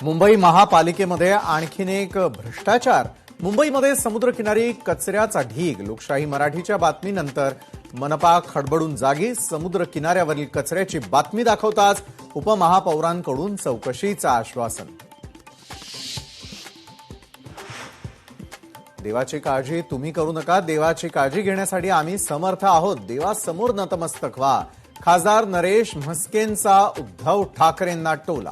मुंबई महापालिकेमध्ये आणखीन एक भ्रष्टाचार. मुंबईमध्ये समुद्रकिनारी कचऱ्याचा ढीग. लोकशाही मराठीच्या बातमीनंतर मनपा खडबडून जागी. समुद्रकिनाऱ्यावरील कचऱ्याची बातमी दाखवताच उपमहापौरांकडून चौकशीचं आश्वासन. देवाची काळजी तुम्ही करू नका, देवाची काळजी घेण्यासाठी आम्ही समर्थ आहोत. देवासमोर नतमस्तक व्हा. खासदार नरेश म्हस्केंचा उद्धव ठाकरेंना टोला.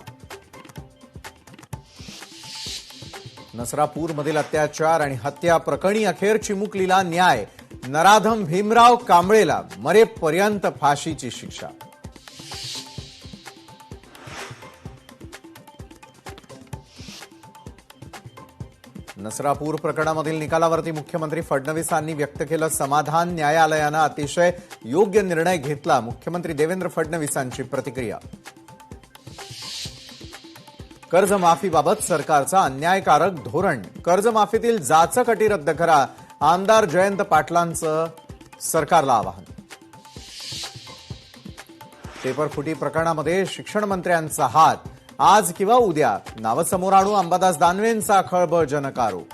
नसरापूरमधील अत्याचार आणि हत्या प्रकरणी अखेर चिमुकलीला न्याय. नराधम भीमराव कांबळेला मरेपर्यंत फाशीची शिक्षा. नसरापूर प्रकरणामधील निकालावरती मुख्यमंत्री फडणवीसांनी व्यक्त केलं समाधान. न्यायालयानं अतिशय योग्य निर्णय घेतला. मुख्यमंत्री देवेंद्र फडणवीसांची प्रतिक्रिया. कर्जमाफीबाबत सरकारचं अन्यायकारक धोरण. कर्जमाफीतील जाचक अटी रद्द करा. आमदार जयंत पाटलांचं सरकारला आवाहन. पेपरफुटी प्रकरणामध्ये शिक्षण मंत्र्यांचा हात. आज किंवा उद्या नावं समोर आणू. अंबादास दानवेंचा खळबळजनक आरोप.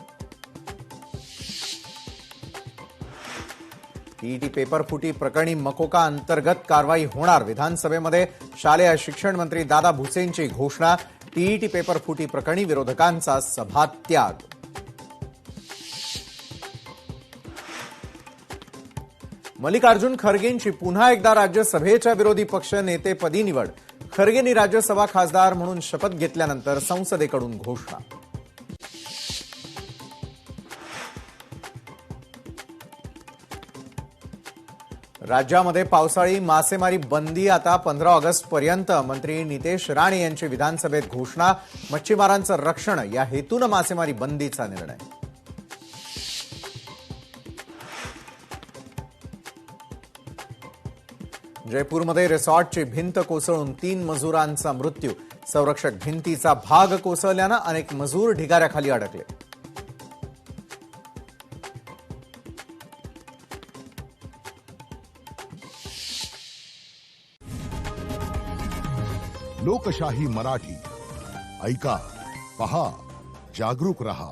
टीईटी पेपरफुटी प्रकरणी मकोका अंतर्गत कारवाई होणार. विधानसभेमध्ये शालेय शिक्षण मंत्री दादा भुसेंची घोषणा. टीईटी पेपरफुटी प्रकरणी विरोधकांचा सभात्याग. मल्लिकार्जुन खरगेंची पुन्हा एकदा राज्यसभेच्या विरोधी पक्ष नेतेपदी निवड. खरगेंनी राज्यसभा खासदार म्हणून शपथ घेतल्यानंतर संसदेकडून घोषणा. राज्यामध्ये पावसाळी मासेमारी बंदी आता 15 ऑगस्टपर्यंत. मंत्री नितेश राणे यांची विधानसभेत घोषणा. मच्छीमारांचं रक्षण या हेतूनं मासेमारी बंदीचा निर्णय. जयपूरमध्ये रिसॉर्टची भिंत कोसळून 3 मजुरांचा मृत्यू. संरक्षक भिंतीचा भाग कोसळल्यानं अनेक मजूर ढिगाऱ्याखाली अडकले. लोकशाही मराठी ऐका, पहा, जागरूक रहा.